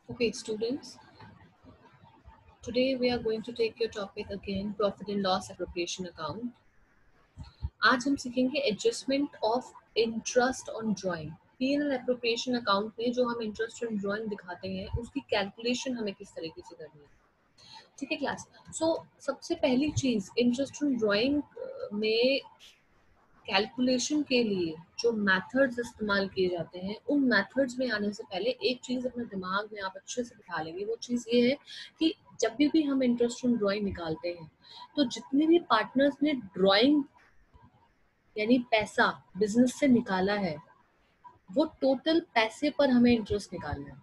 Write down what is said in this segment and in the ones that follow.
Okay, students, today we are going to take your topic again, profit and loss appropriation account. आज हम सीखेंगे adjustment of interest on drawing. P and L appropriation account में जो हम interest on drawing दिखाते हैं उसकी कैलकुलेशन हमें किस तरीके से करनी है। ठीक है क्लास। सो सबसे पहली चीज इंटरेस्ट ऑन ड्राइंग में कैलकुलेशन के लिए जो मेथड्स इस्तेमाल किए जाते हैं उन मेथड्स में आने से पहले एक चीज अपने दिमाग में आप अच्छे से बिठा लेंगे। वो चीज ये है कि जब भी हम इंटरेस्ट ऑन ड्राइंग निकालते हैं तो जितने भी पार्टनर्स ने ड्राइंग यानी पैसा बिजनेस से निकाला है वो टोटल पैसे पर हमें इंटरेस्ट निकालना है।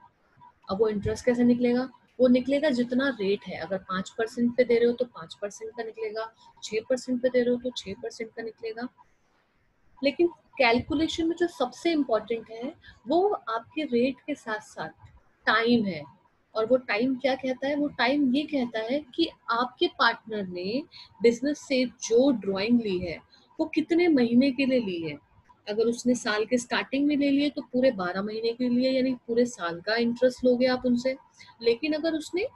अब वो इंटरेस्ट कैसे निकलेगा? वो निकलेगा जितना रेट है। अगर 5% पे दे रहे हो तो 5% का निकलेगा, 6% पे दे रहे हो तो 6% का निकलेगा। लेकिन कैलकुलेशन में जो सबसे इम्पोर्टेंट है वो आपके रेट के साथ साथ टाइम है। और वो टाइम क्या कहता है? वो टाइम ये कहता है कि आपके पार्टनर ने बिजनेस से जो ड्राइंग ली है वो कितने महीने के लिए ली है। अगर उसने साल के स्टार्टिंग में ले लिए तो पूरे 12 महीने के लिए यानी पूरे साल का इंटरेस्ट लोगे आप उनसे। लेकिन अगर उसने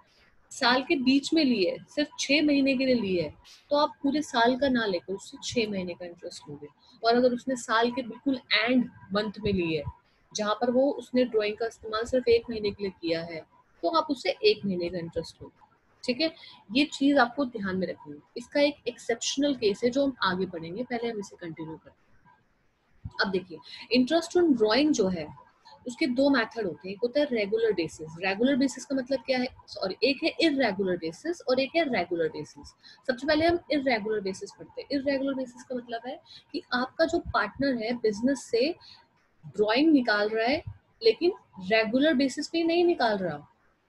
साल के बीच में ली है, सिर्फ 6 महीने के लिए ली है, तो आप पूरे साल का ना लेकर उससे 6 महीने का इंटरेस्ट लोगे। और अगर उसने साल के बिल्कुल एंड मंथ में ली है जहां पर वो उसने ड्राइंग का इस्तेमाल सिर्फ 1 महीने के लिए किया है तो आप उससे 1 महीने का इंटरेस्ट लोगे। ठीक है, ये चीज आपको ध्यान में रखनी है। इसका एक एक्सेप्शनल केस है जो हम आगे पढ़ेंगे, पहले हम इसे कंटिन्यू करते हैं। अब देखिए, इंटरेस्ट ऑन ड्राइंग जो है उसके दो मेथड होते हैं। एक होता है रेगुलर बेसिस। रेगुलर बेसिस का मतलब क्या है? सॉरी, एक है इररेगुलर बेसिस और एक है रेगुलर बेसिस। सबसे पहले हम इररेगुलर बेसिस पढ़ते हैं। इररेगुलर बेसिस का मतलब है कि आपका जो पार्टनर है बिजनेस से ड्राइंग निकाल रहा है लेकिन रेगुलर बेसिस पे नहीं निकाल रहा,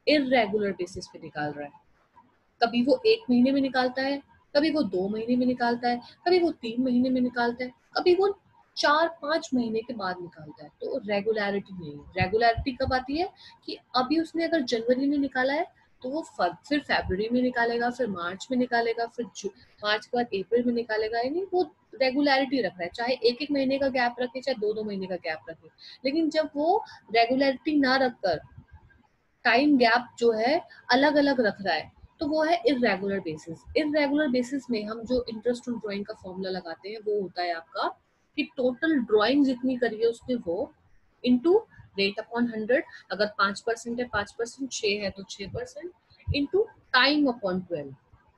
इररेगुलर बेसिस पे निकाल रहा है। कभी वो 1 महीने में निकालता है, कभी वो 2 महीने में निकालता है, कभी वो 3 महीने में निकालता है, कभी वो 4-5 महीने के बाद निकालता है। तो रेगुलरिटी नहीं है। रेगुलरिटी कब आती है कि अभी उसने अगर जनवरी में निकाला है तो वो फिर फरवरी में निकालेगा, फिर मार्च में निकालेगा, फिर मार्च के बाद अप्रैल में निकालेगा। यानी वो रेगुलरिटी रख रहा है, चाहे एक एक महीने का गैप रखे चाहे दो दो महीने का गैप रखे। लेकिन जब वो रेगुलरिटी ना रखकर टाइम गैप जो है अलग अलग रख रहा है तो वो है इररेगुलर बेसिस। इररेगुलर बेसिस में हम जो इंटरेस्ट ऑन ड्राइंग का फॉर्मूला लगाते हैं वो होता है आपका कि टोटल ड्राइंग जितनी करी है उसमें वो इनटू रेट अपॉन 100। अगर 5% है 5%, 6 है तो 6% इनटू टाइम अपॉन 12।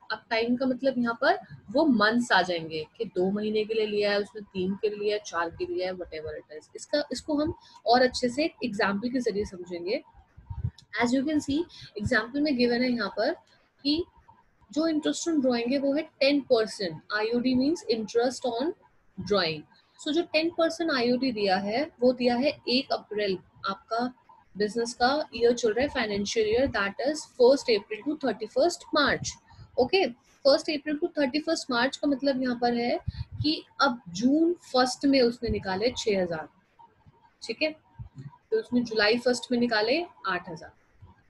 अब टाइम का मतलब यहाँ पर वो मंथ्स आ जाएंगे कि 2 महीने के लिए लिया है उसने, 3 के लिए लिया है, 4 के लिए है, वट एवर इट इज। इसको हम और अच्छे से एग्जाम्पल के जरिए समझेंगे। As you can see example में गिवन है यहाँ पर कि जो इंटरेस्ट ऑन ड्राइंग है वो है 10%। IOD means interest on drawing. So जो 10% आईओडी दिया है वो दिया है 1 अप्रैल। आपका बिजनेस का ईयर चल रहा है financial year, that is 1 April to 31 March. Okay, 1 April to 31 March का मतलब यहाँ पर है कि अब जून 1 में उसने निकाले 6,000। ठीक है, तो उसने जुलाई 1 में निकाले 8,000।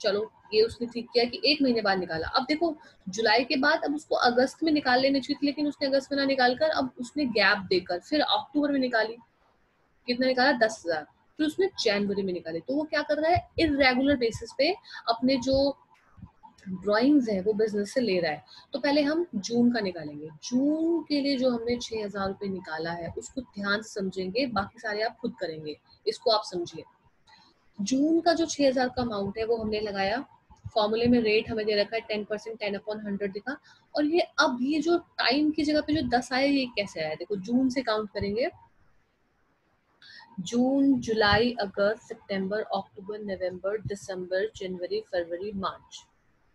चलो, ये उसने ठीक किया कि 1 महीने बाद निकाला। अब देखो, जुलाई के बाद अब उसको अगस्त में निकाल लेने चाहिए थे, लेकिन उसने अगस्त में ना निकाल कर अब उसने गैप देकर फिर अक्टूबर में निकाली। कितना निकाला? 10,000। फिर उसने जनवरी में निकाली। तो वो क्या कर रहा है? इरेगुलर बेसिस पे अपने जो ड्राइंग्स है वो बिजनेस से ले रहा है। तो पहले हम जून का निकालेंगे। जून के लिए जो हमने 6,000 रुपये निकाला है उसको ध्यान से समझेंगे, बाकी सारे आप खुद करेंगे। इसको आप समझिए। जून का जो 6,000 का अमाउंट है वो हमने लगाया। फॉर्मूले में रेट हमें दे रखा है 10%, 10/100 दिखा। और ये अब ये जो टाइम की जगह पे जो 10 आया ये कैसे आया? देखो, जून से काउंट करेंगे। जून, जुलाई, अगस्त, सितंबर, अक्टूबर, नवंबर, दिसंबर, जनवरी, फरवरी, मार्च।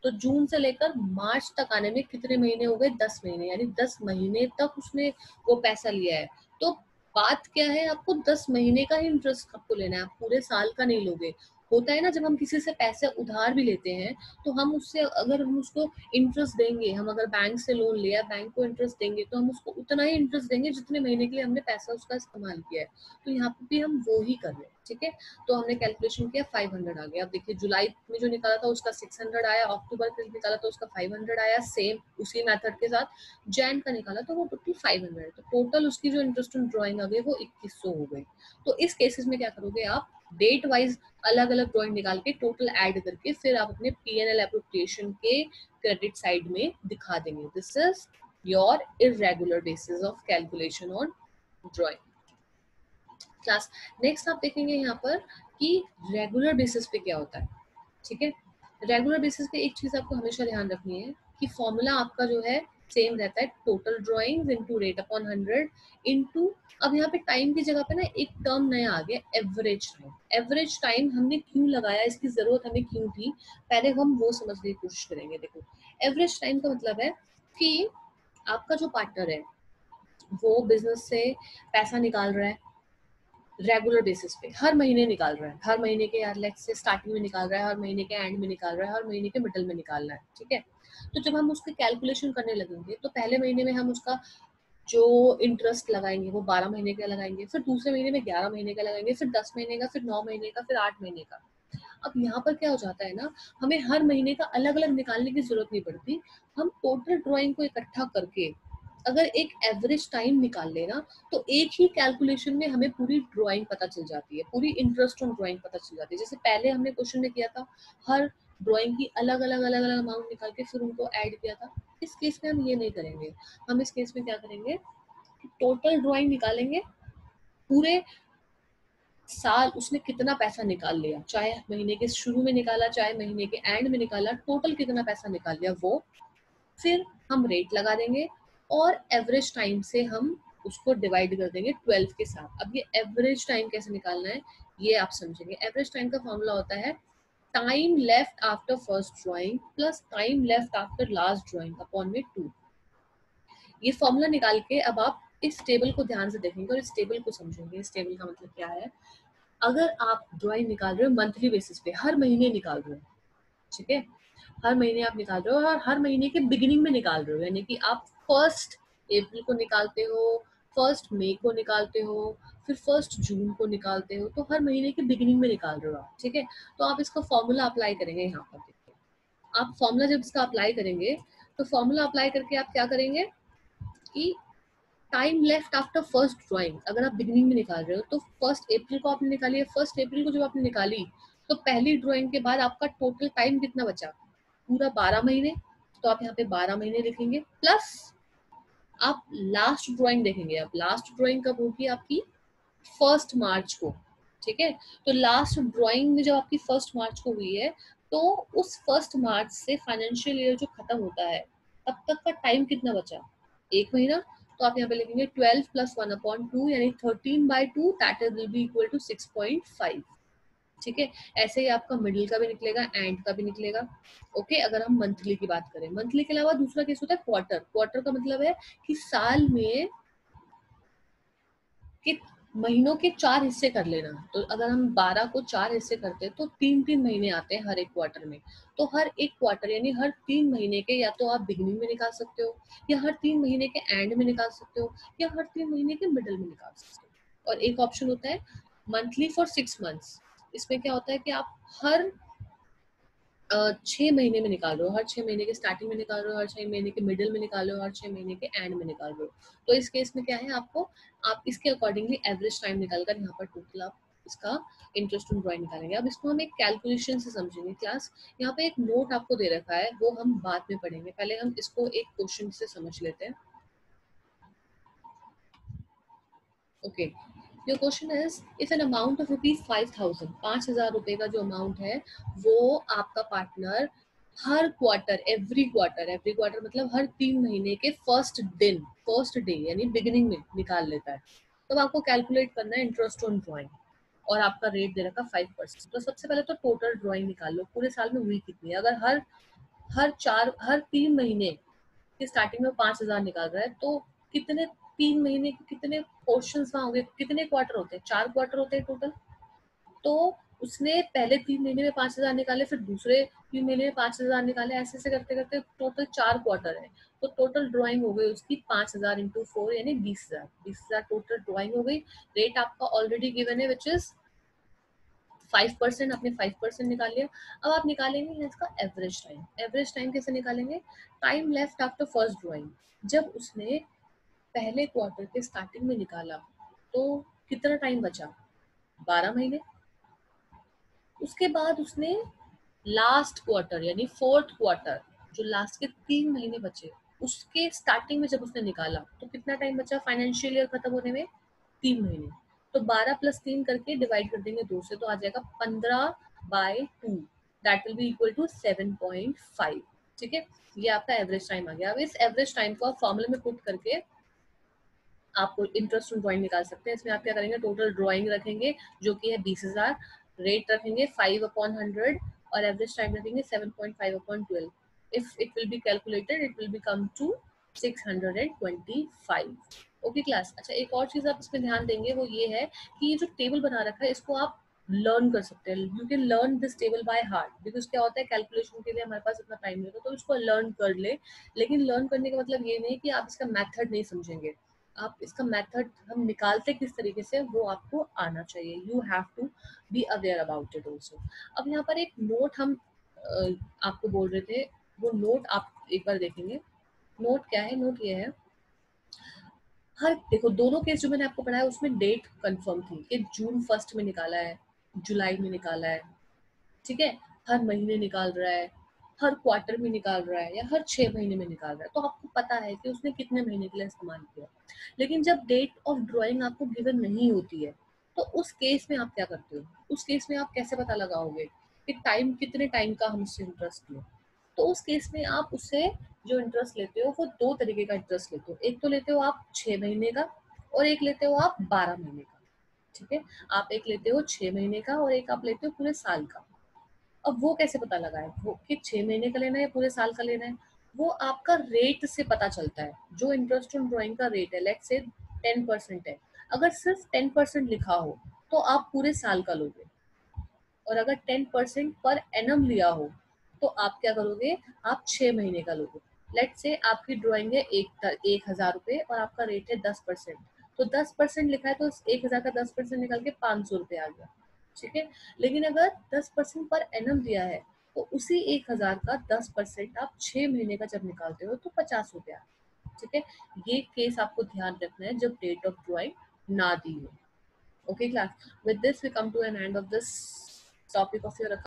तो जून से लेकर मार्च तक आने में कितने महीने हो गए? 10 महीने। यानी 10 महीने तक उसने वो पैसा लिया है। तो बात क्या है, आपको 10 महीने का ही इंटरेस्ट आपको लेना है, आप पूरे साल का नहीं लोगे। होता है ना, जब हम किसी से पैसे उधार भी लेते हैं तो हम उससे अगर हम उसको इंटरेस्ट देंगे, हम अगर बैंक से लोन लिया, बैंक को इंटरेस्ट देंगे तो हम उसको उतना ही इंटरेस्ट देंगे जितने महीने के लिए हमने पैसा उसका इस्तेमाल किया है। तो यहाँ पे भी हम वो ही कर रहे हैं। ठीक है, तो हमने कैलकुलेशन किया, 500 आ गया। अब देखिए, जुलाई में जो निकाला था उसका 600 आया, अक्टूबर में निकाला तो उसका 500 आया, सेम उसी मेथड के साथ। जैन का निकाला तो वो टोटल 500 है। तो टोटल उसकी जो इंटरेस्ट ऑन ड्राइंग आ गई वो 2100 हो गई। तो इस केसेस में क्या करोगे आप? डेट वाइज अलग अलग ड्राइंग निकाल के टोटल ऐड करके फिर आप अपने P&L एप्रोप्रिएशन के क्रेडिट साइड में दिखा देंगे. This is your irregular basis of calculation on drawing class. Next आप देखेंगे यहाँ पर कि रेगुलर बेसिस पे क्या होता है. ठीक है, रेगुलर बेसिस पे एक चीज आपको हमेशा ध्यान रखनी है कि फॉर्मूला आपका जो है सेम रहता है, total drawings into rate upon 100 into, अब यहाँ पे टाइम की जगह पे ना एक टर्म नया आ गया, एवरेज टाइम. एवरेज टाइम हमने क्यों लगाया, इसकी जरूरत हमें क्यों थी, पहले हम वो समझने की कोशिश करेंगे. देखो, एवरेज टाइम का मतलब है कि आपका जो पार्टनर है वो बिजनेस से पैसा निकाल रहा है रेगुलर बेसिस पे, हर महीने निकाल रहा है, हर महीने के लेट्स से स्टार्टिंग में निकाल रहा है, हर महीने के एंड में निकाल रहा है, हर महीने के मिडल में निकाल रहा है. ठीक है, तो जब हम उसकी कैलकुलेशन करने लगेंगे तो पहले महीने में हम उसका जो इंटरेस्ट लगाएंगे वो 12 महीने का लगाएंगे, फिर दूसरे महीने में 11 महीने का लगाएंगे, फिर 10 महीने का, फिर 9 महीने का, फिर 8 महीने का. अब यहाँ पर क्या हो जाता है ना, हमें हर महीने का अलग अलग निकालने की जरूरत नहीं पड़ती. हम टोटल ड्राइंग को इकट्ठा करके अगर एक एवरेज टाइम निकाल लेना तो एक ही कैलकुलेशन में हमें पूरी ड्राइंग पता चल जाती है, पूरी इंटरेस्ट ऑन ड्राइंग पता चल जाती है. जैसे पहले हमने क्वेश्चन में किया था, हर ड्राइंग की अलग अलग अमाउंट निकाल के फिर उनको ऐड किया था. इस केस में हम ये नहीं करेंगे. हम इस केस में क्या करेंगे, टोटल ड्राइंग निकालेंगे, पूरे साल उसने कितना पैसा निकाल लिया, चाहे महीने के शुरू में निकाला चाहे महीने के एंड में निकाला, टोटल कितना पैसा निकाल लिया वो, फिर हम रेट लगा देंगे और एवरेज टाइम से हम उसको डिवाइड कर देंगे 12 के साथ. अब ये एवरेज टाइम कैसे निकालना है ये आप समझेंगे. एवरेज टाइम का फॉर्मूला होता है time left after first drawing plus time left after last drawing upon में 2. ये फॉर्मूला निकाल के अब आप इस टेबल को ध्यान से देखेंगे और इस टेबल को समझेंगे. इस टेबल का मतलब क्या है, अगर आप ड्राइंग निकाल रहे हो मंथली बेसिस पे, हर महीने निकाल रहे हो, ठीक है, हर महीने आप निकाल रहे हो और हर महीने के बिगिनिंग में निकाल रहे हो, यानी कि आप 1 अप्रैल को निकालते हो, 1 मई को निकालते हो, फिर 1 जून को निकालते हो, तो हर महीने के बिगिनिंग में निकाल रहे हो आप. ठीक है, तो आप इसका फॉर्मूला अप्लाई करेंगे. यहाँ पर देखिए, आप फॉर्मूला जब इसका अप्लाई करेंगे तो फॉर्मूला अप्लाई करके आप क्या करेंगे कि time left after first drawing, अगर आप बिगिनिंग में निकाल रहे हो तो 1 अप्रैल को आपने निकाली है, 1 अप्रैल को जब आपने निकाली तो पहली ड्राइंग के बाद आपका टोटल टाइम कितना बचा, पूरा 12 महीने. तो आप यहाँ पे 12 महीने लिखेंगे, प्लस आप लास्ट ड्राइंग देखेंगे. अब लास्ट ड्राइंग कब होगी आपकी, 1 मार्च को. ठीक है, तो लास्ट ड्राइंग में जब आपकी 1 मार्च को हुई है तो उस 1 मार्च से फाइनेंशियल ईयर जो खत्म होता है तब तक का टाइम कितना बचा, 1 महीना. तो आप यहाँ पे लिखेंगे 12 प्लस 1/2 यानी 13/2, that will be equal to 6.5. ठीक है, ऐसे ही आपका मिडिल का भी निकलेगा, एंड का भी निकलेगा. ओके, अगर हम मंथली की बात करें, मंथली के अलावा दूसरा केस होता है क्वार्टर. क्वार्टर का मतलब है कि साल में कि महीनों के 4 हिस्से कर लेना. तो अगर हम 12 को 4 हिस्से करते हैं तो 3-3 महीने आते हैं हर एक क्वार्टर में. तो हर एक क्वार्टर यानी हर 3 महीने के या तो आप बिगिनिंग में निकाल सकते हो, या हर 3 महीने के एंड में निकाल सकते हो, या हर 3 महीने के मिडल में निकाल सकते हो. और एक ऑप्शन होता है मंथली फॉर 6 मंथ्स. इसमें क्या होता है कि आप हर 6 महीने में निकाल रहे हो, हर 6 महीने के स्टार्टिंग में निकाल रहे हो, हर 6 महीने के मिडिल में निकाल रहे हो, हर 6 महीने के एंड में निकाल रहे हो. तो इस केस में क्या है, आपको आप इसके अकॉर्डिंगली एवरेज टाइम निकालकर यहाँ पर टोटल आप इसका इंटरेस्ट ऑन ड्राइंग निकालेंगे. अब इसको हम एक कैलकुलेशन से समझेंगे क्लास. यहाँ पे एक नोट आपको दे रखा है, वो हम बाद में पढ़ेंगे, पहले हम इसको एक क्वेश्चन से समझ लेते हैं. Okay, your question is if an amount of rupees 5,000, 5,000 रुपए का जो अमाउंट है वो आपका पार्टनर हर क्वार्टर, एवरी क्वार्टर मतलब हर 3 महीने के फर्स्ट डे यानी बिगिनिंग में निकाल लेता है. तब आपको कैलकुलेट करना है इंटरेस्ट ऑन ड्राइंग और आपका रेट दे रखा 5%. तो सबसे पहले तो टोटल ड्राइंग निकाल लो, पूरे साल में हुई कितनी है. अगर हर 3 महीने की स्टार्टिंग में 5,000 निकाल रहा है तो कितने 3 महीने के कितने पोर्शन वहां होंगे, कितने क्वार्टर होते हैं, 4 क्वार्टर होते हैं टोटल. तो उसने पहले 3 महीने में 5,000 निकाले, फिर दूसरे 3 महीने में 5,000 निकाले, ऐसे ऐसे करते करते टोटल 4 क्वार्टर है. तो टोटल ड्राइंग हो गई उसकी 5,000 इंटू 4 यानी 20,000. 20,000 टोटल ड्राइंग हो गई. रेट आपका ऑलरेडी गिवन है विच इज 5%. आपने 5% निकाल लिया. अब आप निकालेंगे इसका एवरेज टाइम. एवरेज टाइम कैसे निकालेंगे, time left after first drawing. जब उसने पहले क्वार्टर के स्टार्टिंग में निकाला तो कितना टाइम बचा, 12 महीने. उसके बाद उसने लास्ट क्वार्टर यानी फोर्थ क्वार्टर, जो लास्ट के 3 महीने बचे, उसके स्टार्टिंग में जब उसने निकाला तो कितना टाइम बचा फाइनेंशियल ईयर खत्म होने में? 3 महीने। तो 12+3 करके डिवाइड कर देंगे 2 से, तो आ जाएगा 15/2, that will be equal to 7.5। ठीक है, ये आपका एवरेज टाइम आ गया। अब इस एवरेज टाइम को आप फॉर्मूले में पुट करके आप इंटरेस्ट ऑन ड्राइंग निकाल सकते हैं। इसमें आप क्या करेंगे, टोटल ड्राइंग रखेंगे जो कि है 20,000, रेट रखेंगे 5/100 और एवरेज टाइम रखेंगे 7.5/12। If it will be calculated it will be come to 625। Okay class. अच्छा, एक और चीज आप इसमें ध्यान देंगे वो ये है कि ये जो टेबल बना रखा है इसको आप लर्न कर सकते हैं। You can learn this table by heart, because क्या होता है कैलकुलेशन के लिए हमारे पास इतना टाइम नहीं होता, तो इसको लर्न कर ले। लेकिन लर्न करने का मतलब ये नहीं कि आप इसका मेथड नहीं समझेंगे, आप इसका मेथड हम निकालते किस तरीके से वो आपको आना चाहिए। You have to be aware about it also. अब यहाँ पर एक नोट हम आपको बोल रहे थे, वो नोट आप एक बार देखेंगे। नोट क्या है? नोट ये है, हर देखो दोनों केस जो मैंने आपको पढ़ाया उसमें डेट कंफर्म थी कि जून 1 में निकाला है, जुलाई में निकाला है, ठीक है, हर महीने निकाल रहा है, हर क्वार्टर में निकाल रहा है, या हर 6 महीने में निकाल रहा है, तो आपको पता है कि उसने कितने महीने के लिए इस्तेमाल किया। लेकिन जब डेट ऑफ ड्राइंग आपको गिवन नहीं होती है तो उस केस में आप क्या करते हो? उस केस में आप कैसे पता लगाओगे कि टाइम कितने टाइम का हम उससे इंटरेस्ट लें? तो उस केस में आप उससे जो इंटरेस्ट लेते हो वो दो तरीके का इंटरेस्ट लेते हो। एक तो लेते हो आप 6 महीने का और एक लेते हो आप 12 महीने का। ठीक है, आप एक लेते हो 6 महीने का और एक आप लेते हो पूरे साल का। अब वो कैसे पता लगाए वो कि 6 महीने का लेना है या पूरे साल का लेना है? वो आपका रेट से पता चलता है। जो इंटरेस्ट ऑन ड्राइंग का रेट है, लेट्स से 10% है, अगर सिर्फ 10% लिखा हो तो आप पूरे साल का लोगे, और अगर 10% पर एनम लिया हो तो आप क्या करोगे, आप 6 महीने का लोगे। लेट से आपकी ड्राइंग है 1,000 रुपये और आपका रेट है 10%, तो 10% लिखा है तो 1,000 का 10% निकाल के 500 रुपये आ गया। ठीक है, लेकिन अगर 10% पर एनम दिया है तो उसी 1,000 का 10% आप 6 महीने का जब निकालते हो तो 50 रुपया। ठीक है, ये केस आपको ध्यान रखना है जब डेट ऑफ ड्राइंग ना दी हो। Okay, class. With this, we come to an end of this topic of your account.